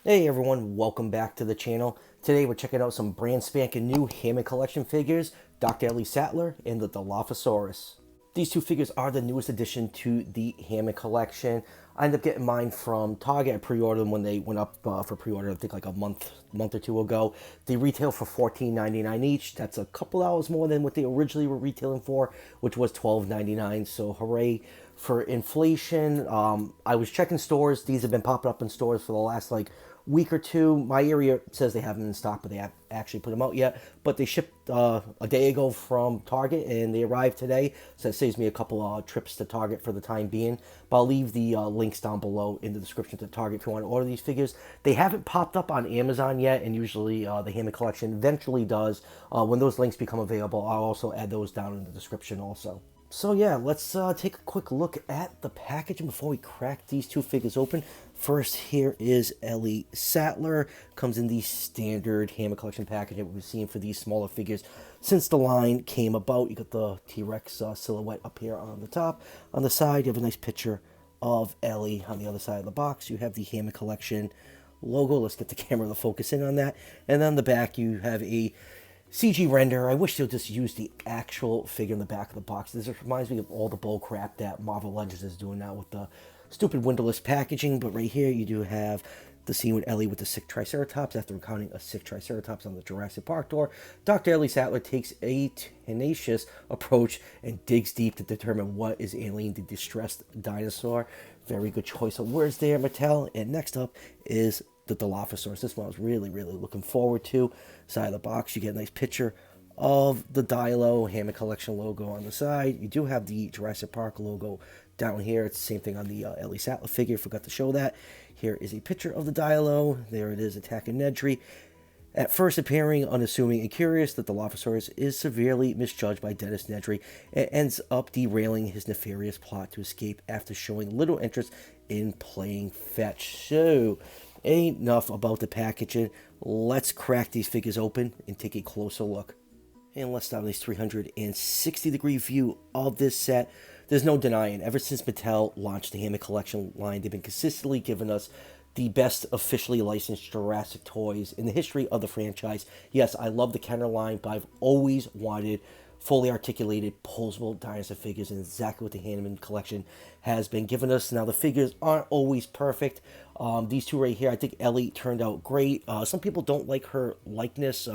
Hey everyone, welcome back to the channel. Today we're checking out some brand spanking new Hammond Collection figures, Dr. Ellie Sattler and the Dilophosaurus. These two figures are the newest addition to the Hammond Collection. I ended up getting mine from Target. I pre-ordered them when they went up for pre-order, I think like a month or two ago. They retail for $14.99 each. That's a couple dollars more than what they originally were retailing for, which was $12.99. So hooray for inflation. I was checking stores. These have been popping up in stores for the last week or two. My area says they have them in stock, but they haven't actually put them out yet. But they shipped a day ago from Target, and they arrived today, so that saves me a couple trips to Target for the time being. But I'll leave the links down below in the description to Target if you want to order these figures. They haven't popped up on Amazon yet, and usually the Hammond Collection eventually does. When those links become available, I'll also add those down in the description also. So yeah, let's take a quick look at the packaging before we crack these two figures open. First, here is Ellie Sattler. Comes in the standard Hammond Collection package that we've seen for these smaller figures since the line came about. You got the T-Rex silhouette up here on the top. On the side, you have a nice picture of Ellie. On the other side of the box, you have the Hammond Collection logo. Let's get the camera to focus in on that. And then on the back, you have a CG render. I wish they'll just use the actual figure in the back of the box. This reminds me of all the bull crap that Marvel Legends is doing now with the stupid windowless packaging. But right here you do have the scene with Ellie with the sick Triceratops. After recounting a sick Triceratops on the Jurassic Park tour, Dr. Ellie Sattler takes a tenacious approach and digs deep to determine what is ailing the distressed dinosaur. Very good choice of words there, Mattel. And next up is the Dilophosaurus. This one I was really looking forward to. Side of the box, you get a nice picture of the Dilo Hammond Collection logo on the side. You do have the Jurassic Park logo down here. It's the same thing on the Ellie Sattler figure. Forgot to show that. Here is a picture of the Dilo. There it is, attacking Nedry. At first appearing unassuming and curious, the Dilophosaurus is severely misjudged by Dennis Nedry and ends up derailing his nefarious plot to escape after showing little interest in playing fetch. So, enough about the packaging. Let's crack these figures open and take a closer look. And let's start with this 360-degree view of this set. There's no denying, ever since Mattel launched the Hammond Collection line, they've been consistently giving us the best officially licensed Jurassic toys in the history of the franchise. Yes, I love the Kenner line, but I've always wanted fully articulated, posable dinosaur figures, and exactly what the Hammond Collection has been giving us. Now, the figures aren't always perfect. These two right here, I think Ellie turned out great. Some people don't like her likeness.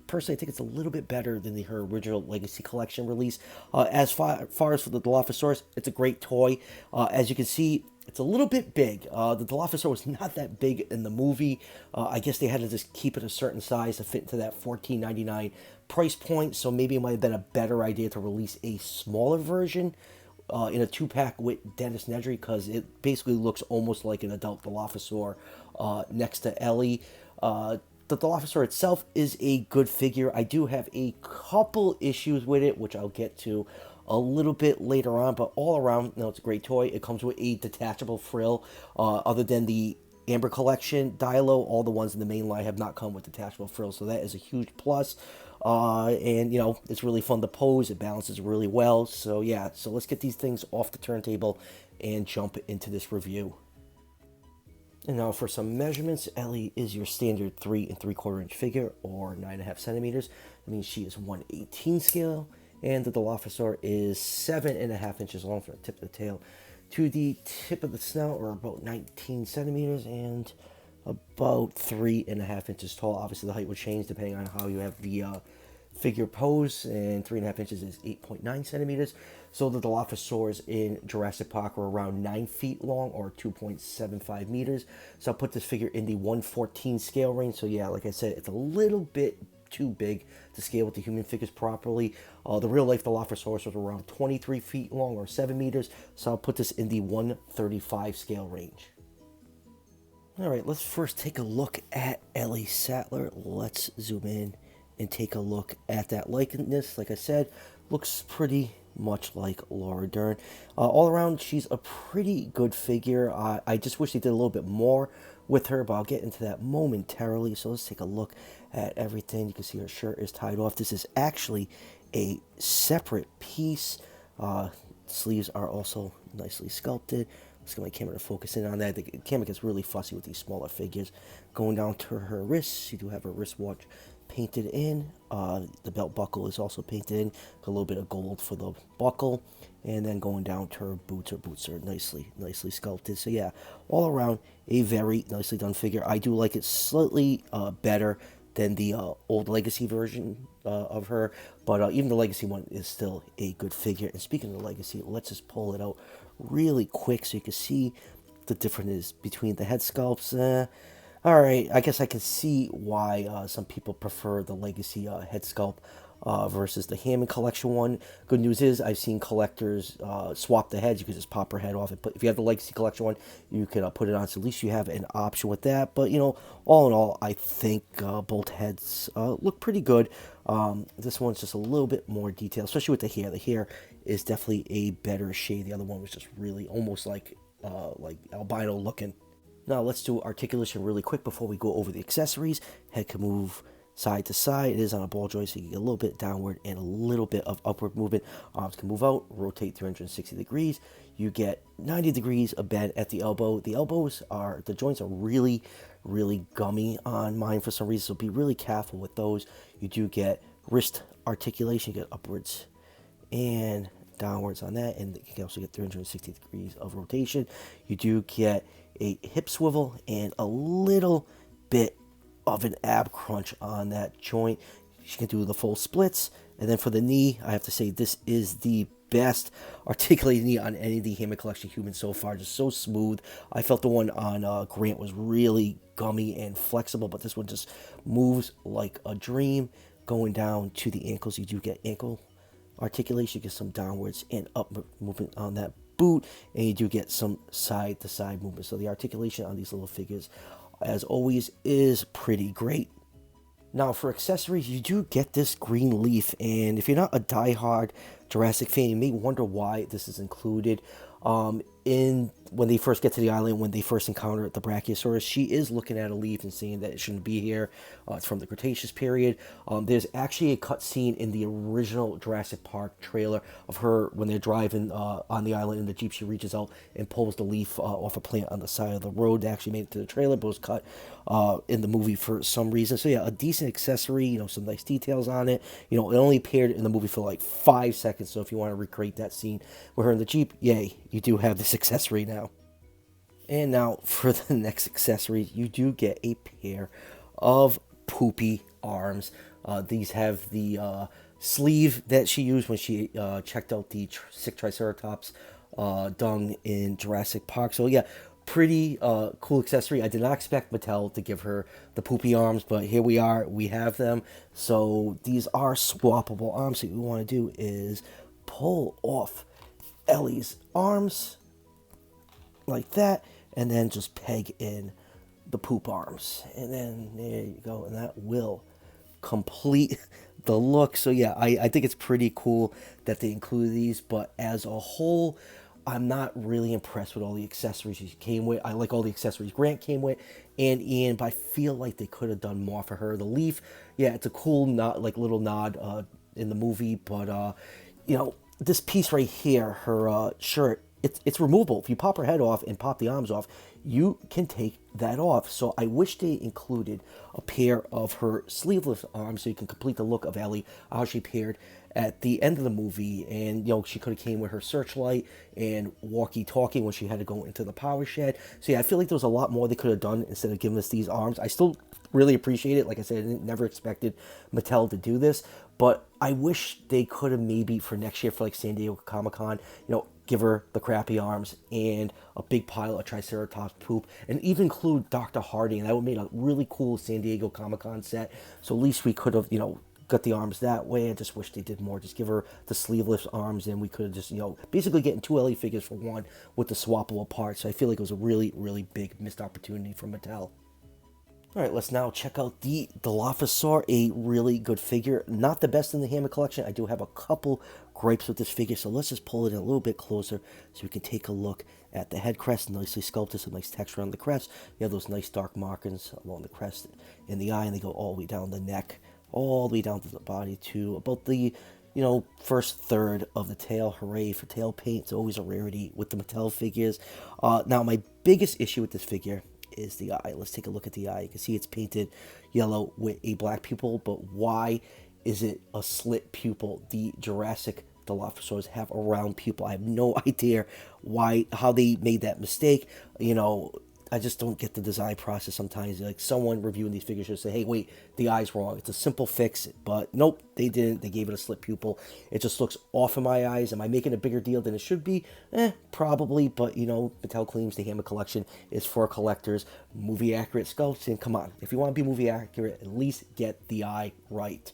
Personally, I think it's a little bit better than her original Legacy Collection release. As far as for the Dilophosaurus, it's a great toy. As you can see, it's a little bit big. The Dilophosaurus was not that big in the movie. I guess they had to just keep it a certain size to fit into that $14.99 price point. So maybe it might have been a better idea to release a smaller version in a 2-pack with Dennis Nedry, because it basically looks almost like an adult Dilophosaur next to Ellie. The Dilophosaur itself is a good figure. I do have a couple issues with it, which I'll get to a little bit later on, but all around, it's a great toy. It comes with a detachable frill. Other than the Amber Collection Dilo, all the ones in the main line have not come with detachable frills, so that is a huge plus. And it's really fun to pose. It balances really well. So yeah, so let's get these things off the turntable and jump into this review. And now for some measurements. Ellie is your standard 3 3/4 inch figure, or 9.5 centimeters. That means she is 1/18 scale. And the Dilophosaur is 7.5 inches long from the tip of the tail to the tip of the snout, or about 19 centimeters, and about 3.5 inches tall. Obviously, the height will change depending on how you have the figure pose, and 3.5 inches is 8.9 centimeters. So the Dilophosaurs in Jurassic Park were around 9 feet long, or 2.75 meters. So I'll put this figure in the 1/14 scale range. So yeah, like I said, it's a little bit too big to scale with the human figures properly. The real life Dilophosaurus was around 23 feet long, or 7 meters. So I'll put this in the 1/35 scale range. Alright, let's first take a look at Ellie Sattler. Let's zoom in and take a look at that likeness. Like I said, looks pretty much like Laura Dern. All around, she's a pretty good figure. I just wish they did a little bit more with her, but I'll get into that momentarily. So let's take a look at everything. You can see her shirt is tied off. This is actually a separate piece. sleeves are also nicely sculpted. Let's get my camera to focus in on that. The camera gets really fussy with these smaller figures. Going down to her wrists, you do have her wristwatch painted in. The belt buckle is also painted in. A little bit of gold for the buckle. And then going down to her boots are nicely sculpted. So yeah, all around a very nicely done figure. I do like it slightly better than the old Legacy version of her, but even the Legacy one is still a good figure. And speaking of the Legacy, let's just pull it out really quick so you can see the difference between the head sculpts. Alright, I guess I can see why some people prefer the Legacy head sculpt versus the Hammond Collection one. Good news is I've seen collectors swap the heads. You can just pop her head off. But if you have the Legacy Collection one, you can put it on. So at least you have an option with that. But, you know, all in all, I think both heads look pretty good. This one's just a little bit more detailed, especially with the hair. The hair is definitely a better shade. The other one was just really almost like albino looking. Now let's do articulation really quick before we go over the accessories. Head can move side to side. It is on a ball joint, so you get a little bit downward and a little bit of upward movement. Arms can move out, rotate 360 degrees. You get 90 degrees of bend at the elbow. The joints are really gummy on mine for some reason, so be really careful with those. You do get wrist articulation, you get upwards and downwards on that, and you can also get 360 degrees of rotation. You do get a hip swivel and a little bit of an ab crunch on that joint. You can do the full splits. And then for the knee, I have to say this is the best articulated knee on any of the Hammond Collection humans so far. Just so smooth. I felt the one on Grant was really gummy and flexible, but this one just moves like a dream. Going down to the ankles, you do get ankle articulation. You get some downwards and upward movement on that boot, and you do get some side to side movement. So the articulation on these little figures, as always, is pretty great. Now for accessories, you do get this green leaf, and if you're not a diehard Jurassic fan, you may wonder why this is included. When they first get to the island, when they first encounter the Brachiosaurus, she is looking at a leaf and saying that it shouldn't be here. It's from the Cretaceous period. There's actually a cut scene in the original Jurassic Park trailer of her when they're driving on the island in the Jeep. She reaches out and pulls the leaf off a plant on the side of the road. They actually made it to the trailer, but it was cut in the movie for some reason. So yeah, a decent accessory, you know, some nice details on it. You know, it only appeared in the movie for like 5 seconds, so if you want to recreate that scene with her in the Jeep, yay, you do have this accessory now. And now for the next accessory, you do get a pair of poopy arms. These have the sleeve that she used when she checked out the sick Triceratops dung in Jurassic Park. So yeah, pretty cool accessory. I did not expect Mattel to give her the poopy arms, but here we are, we have them. So these are swappable arms. So what we want to do is pull off Ellie's arms like that, and then just peg in the poop arms, and then there you go, and that will complete the look. So yeah, I think it's pretty cool that they include these, but as a whole, I'm not really impressed with all the accessories she came with. I like all the accessories Grant came with and Ian, but I feel like they could have done more for her. The leaf, yeah, it's a cool little nod in the movie, but you know, this piece right here, her shirt, it's removable. If you pop her head off and pop the arms off, you can take that off. So I wish they included a pair of her sleeveless arms so you can complete the look of Ellie, how she appeared at the end of the movie. And, you know, she could have came with her searchlight and walkie-talkie when she had to go into the power shed. So yeah, I feel like there was a lot more they could have done instead of giving us these arms. I still really appreciate it. Like I said, I never expected Mattel to do this, but I wish they could have maybe for next year, for like San Diego Comic-Con, you know, give her the crappy arms and a big pile of Triceratops poop, and even include Dr. Harding, and that would make a really cool San Diego Comic-Con set. So at least we could have, you know, got the arms that way. I just wish they did more. Just give her the sleeveless arms, and we could have just, you know, basically getting 2 Ellie figures for one with the swappable parts. So I feel like it was a really big missed opportunity for Mattel. Alright, let's now check out the Dilophosaurus, a really good figure. Not the best in the Hammond Collection. I do have a couple gripes with this figure, so let's just pull it in a little bit closer so we can take a look at the head crest. Nicely sculpted, some nice texture on the crest. You have those nice dark markings along the crest and the eye, and they go all the way down the neck, all the way down to the body to about the first third of the tail. Hooray for tail paint. It's always a rarity with the Mattel figures. Now, my biggest issue with this figure is the eye. Let's take a look at the eye. You can see it's painted yellow with a black pupil, but why is it a slit pupil? The Jurassic Dilophosaurus have a round pupil. I have no idea how they made that mistake. I just don't get the design process sometimes. Like, someone reviewing these figures should say, hey, wait, the eye's wrong. It's a simple fix. But nope, they didn't. They gave it a slit pupil. It just looks off in my eyes. Am I making a bigger deal than it should be? Probably. But, Mattel claims the Hammond Collection is for collectors. Movie accurate sculpts. And come on, if you want to be movie accurate, at least get the eye right.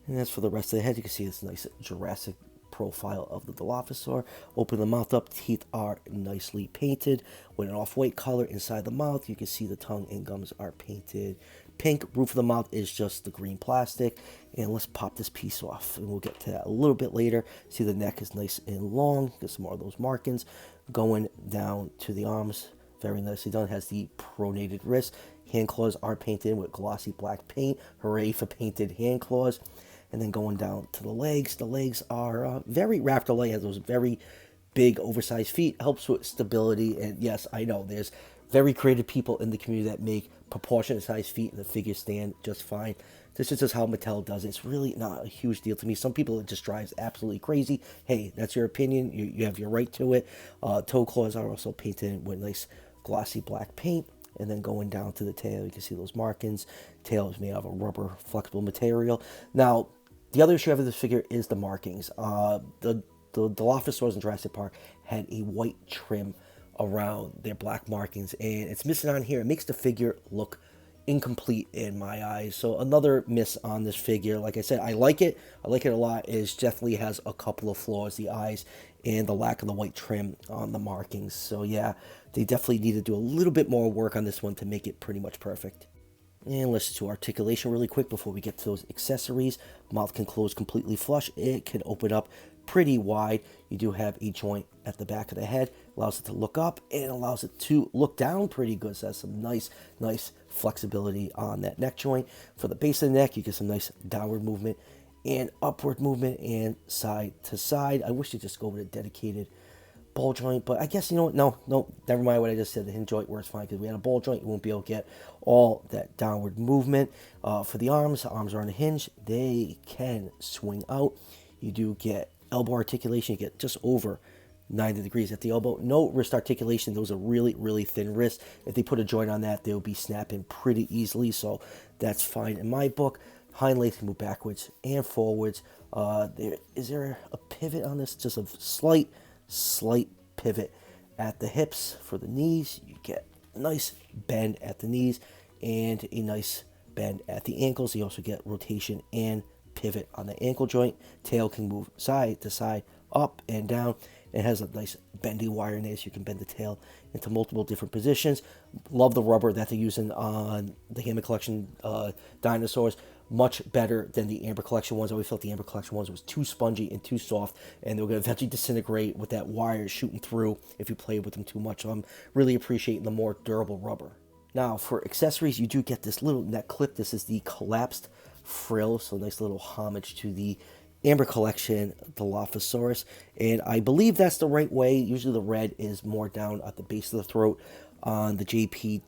And as for the rest of the head, you can see this nice Jurassic profile of the Dilophosaur. Open the mouth up, teeth are nicely painted with an off-white color inside the mouth. You can see the tongue and gums are painted pink. Roof of the mouth is just the green plastic. And let's pop this piece off, and we'll get to that a little bit later. See, the neck is nice and long. Get some more of those markings going down to the arms. Very nicely done. It has the pronated wrist. Hand claws are painted with glossy black paint. Hooray for painted hand claws. And then going down to the legs are very raptor-like. Has those very big, oversized feet. Helps with stability. And yes, I know there's very creative people in the community that make proportionate sized feet, and the figures stand just fine. This is just how Mattel does it. It's really not a huge deal to me. Some people, it just drives absolutely crazy. Hey, that's your opinion. You have your right to it. Toe claws are also painted with nice glossy black paint. And then going down to the tail, you can see those markings. Tail is made out of a rubber flexible material. Now, the other issue of this figure is the markings. The Dilophosaurus in Jurassic Park had a white trim around their black markings, and it's missing on here. It makes the figure look incomplete in my eyes. So another miss on this figure. Like I said, I like it. I like it a lot. It definitely has a couple of flaws, the eyes and the lack of the white trim on the markings. So yeah, they definitely need to do a little bit more work on this one to make it pretty much perfect. And let's do articulation really quick before we get to those accessories. Mouth can close completely flush. It can open up pretty wide. You do have a joint at the back of the head. Allows it to look up and allows it to look down pretty good. So that's some nice flexibility on that neck joint. For the base of the neck, you get some nice downward movement and upward movement and side to side. I wish they just go with a dedicated ball joint, but I guess, you know what, no, never mind what I just said. The hinge joint works fine, because we had a ball joint, you won't be able to get all that downward movement. For the arms are on a hinge. They can swing out. You do get elbow articulation. You get just over 90 degrees at the elbow. No wrist articulation. Those are really thin wrists. If they put a joint on that, they'll be snapping pretty easily, so that's fine in my book. Hind legs can move backwards and forwards. Is there a pivot on this? Just a slight pivot at the hips. For the knees, you get a nice bend at the knees and a nice bend at the ankles. You also get rotation and pivot on the ankle joint. Tail can move side to side, up and down. It has a nice bendy wire in there, so you can bend the tail into multiple different positions. Love the rubber that they're using on the Hammond Collection dinosaurs. Much better than the Amber Collection ones. I always felt the Amber Collection ones was too spongy and too soft, and they were going to eventually disintegrate with that wire shooting through if you played with them too much. So I'm really appreciating the more durable rubber. Now, for accessories, you do get this little neck clip. This is the collapsed frill, so nice little homage to the Amber Collection Dilophosaurus, and I believe that's the right way. Usually the red is more down at the base of the throat on the JP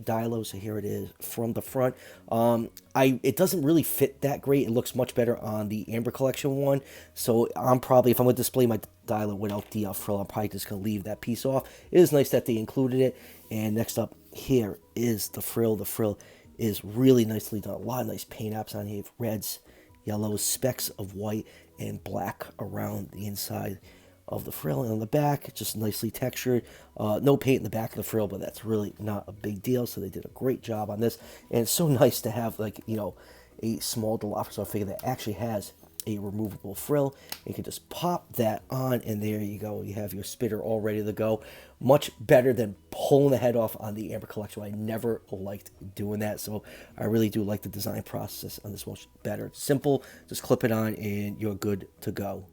Dilo, so here it is from the front. It doesn't really fit that great. It looks much better on the Amber Collection one, so I'm probably, if I'm going to display my Dilo without the frill, I'm probably just going to leave that piece off. It is nice that they included it. And next up here is the frill. The frill is really nicely done. A lot of nice paint apps on here, reds, yellows, specks of white and black around the inside of the frill, and on the back, just nicely textured. No paint in the back of the frill, but that's really not a big deal, so they did a great job on this. And it's so nice to have, like, a small Dilophosaurus figure that actually has a removable frill. You can just pop that on, and there you go. You have your spitter all ready to go. Much better than pulling the head off on the Amber Collection. I never liked doing that, so I really do like the design process on this one better. Simple, just clip it on, and you're good to go.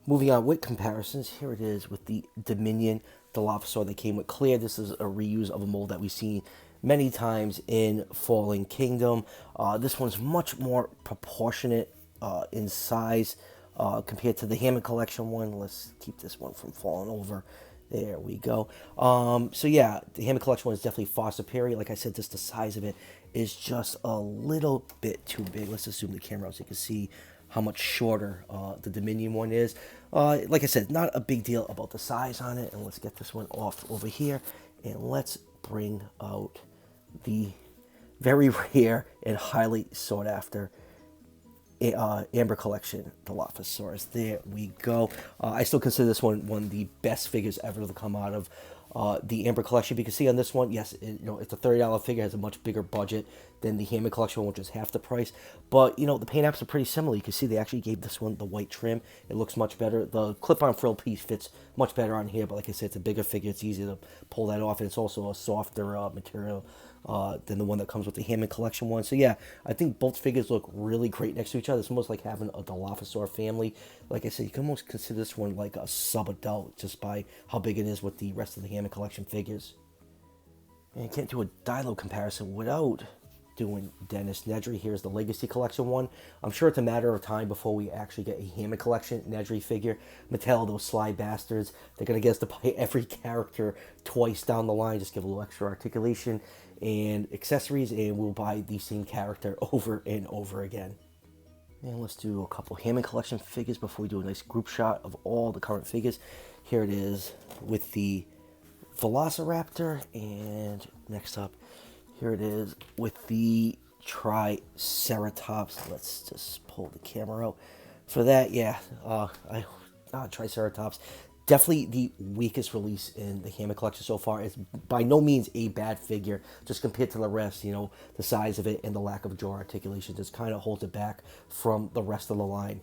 Moving on with comparisons, here it is with the Dominion Dilophosaur that came with Clear. This is a reuse of a mold that we've seen many times in Fallen Kingdom. This one's much more proportionate in size. compared to the Hammond Collection one. Let's keep this one from falling over. There we go. So yeah, the Hammond Collection one is definitely far superior. Like I said, just the size of it is just a little bit too big. Let's just zoom the camera out so you can see how much shorter the Dominion one is. Like I said, not a big deal about the size on it. And let's get this one off over here. And let's bring out the very rare and highly sought after Amber Collection Dilophosaurus. There we go. I still consider this one of the best figures ever to come out of the Amber Collection. You can see on this one, yes, it's a $30 figure, has a much bigger budget than the Hammond Collection one, which is half the price. But, the paint apps are pretty similar. You can see they actually gave this one the white trim. It looks much better. The clip-on frill piece fits much better on here, but like I said, it's a bigger figure. It's easy to pull that off, and it's also a softer material than the one that comes with the Hammond Collection one. So yeah, I think both figures look really great next to each other. It's almost like having a Dilophosaur family. Like I said, you can almost consider this one like a sub-adult just by how big it is with the rest of the Hammond Collection figures. And you can't do a Dilo comparison without doing Dennis Nedry. Here's the Legacy Collection one. I'm sure it's a matter of time before we actually get a Hammond Collection Nedry figure. Mattel, those sly bastards, they're going to get us to buy every character twice down the line. Just give a little extra articulation and accessories, and we'll buy the same character over and over again. And let's do a couple Hammond Collection figures before we do a nice group shot of all the current figures. Here it is with the Velociraptor, and next up, here it is with the Triceratops. Let's just pull the camera out for that. Yeah, Triceratops. Definitely the weakest release in the Hammond Collection so far. It's by no means a bad figure, just compared to the rest. The size of it and the lack of jaw articulation just kind of holds it back from the rest of the line.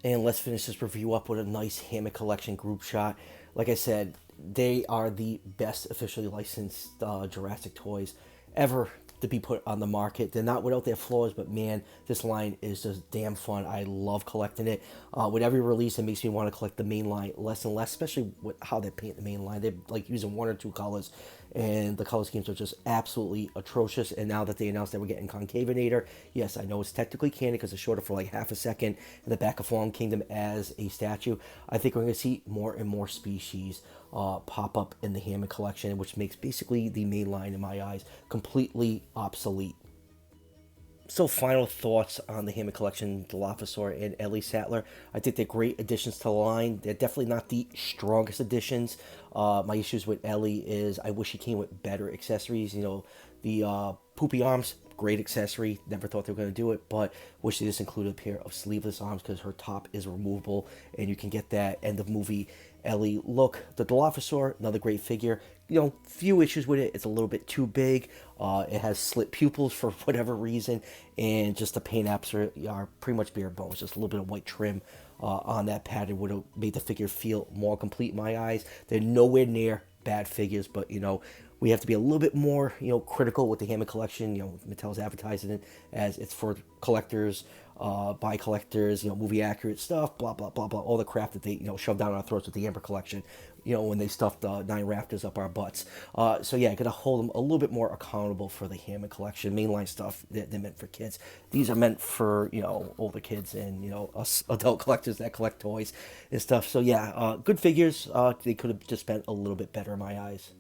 And let's finish this review up with a nice Hammond Collection group shot. Like I said, they are the best officially licensed Jurassic toys ever to be put on the market. They're not without their flaws, but man, this line is just damn fun. I love collecting it. With every release, it makes me want to collect the main line less and less, especially with how they paint the main line. They're like using one or two colors, and the color schemes are just absolutely atrocious. And now that they announced that we're getting Concavinator, yes, I know it's technically canon because it's shorter for like half a second in the back of Fallen Kingdom as a statue. I think we're going to see more and more species pop up in the Hammond Collection, which makes basically the main line, in my eyes, completely obsolete. So final thoughts on the Hammond Collection, Dilophosaur and Ellie Sattler. I think they're great additions to the line. They're definitely not the strongest additions. My issues with Ellie is I wish she came with better accessories. The poopy arms, great accessory. Never thought they were going to do it, but wish they just included a pair of sleeveless arms because her top is removable and you can get that end of movie Ellie look. The Dilophosaur, another great figure. Few issues with it. It's a little bit too big. It has slit pupils for whatever reason, and just the paint apps are pretty much bare bones. Just a little bit of white trim on that pattern would have made the figure feel more complete in my eyes. They're nowhere near bad figures, but we have to be a little bit more critical with the Hammond Collection. Mattel's advertising it as it's for collectors, by collectors, movie accurate stuff, blah blah blah blah, all the crap that they shove down our throats with the Amber Collection, when they stuffed 9 Raptors up our butts. So yeah, gotta hold them a little bit more accountable for the Hammond Collection mainline stuff. They're meant for kids. These are meant for older kids and us adult collectors that collect toys and stuff. So yeah, good figures. They could have just spent a little bit better in my eyes.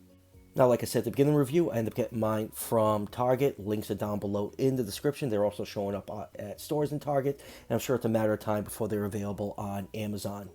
Now, like I said at the beginning of the review, I ended up getting mine from Target. Links are down below in the description. They're also showing up at stores in Target, and I'm sure it's a matter of time before they're available on Amazon.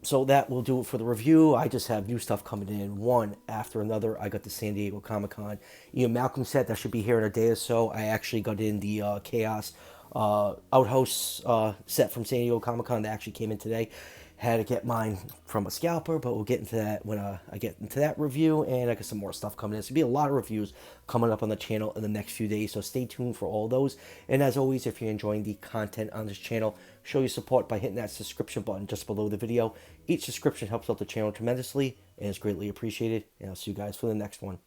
So that will do it for the review. I just have new stuff coming in one after another. I got the San Diego Comic-Con Malcolm set that should be here in a day or so. I actually got in the Chaos Outhouse set from San Diego Comic-Con that actually came in today. Had to get mine from a scalper, but we'll get into that when I get into that review, and I got some more stuff coming in. So there'll be a lot of reviews coming up on the channel in the next few days, so stay tuned for all those. And as always, if you're enjoying the content on this channel, show your support by hitting that subscription button just below the video. Each subscription helps out the channel tremendously, and it's greatly appreciated, and I'll see you guys for the next one.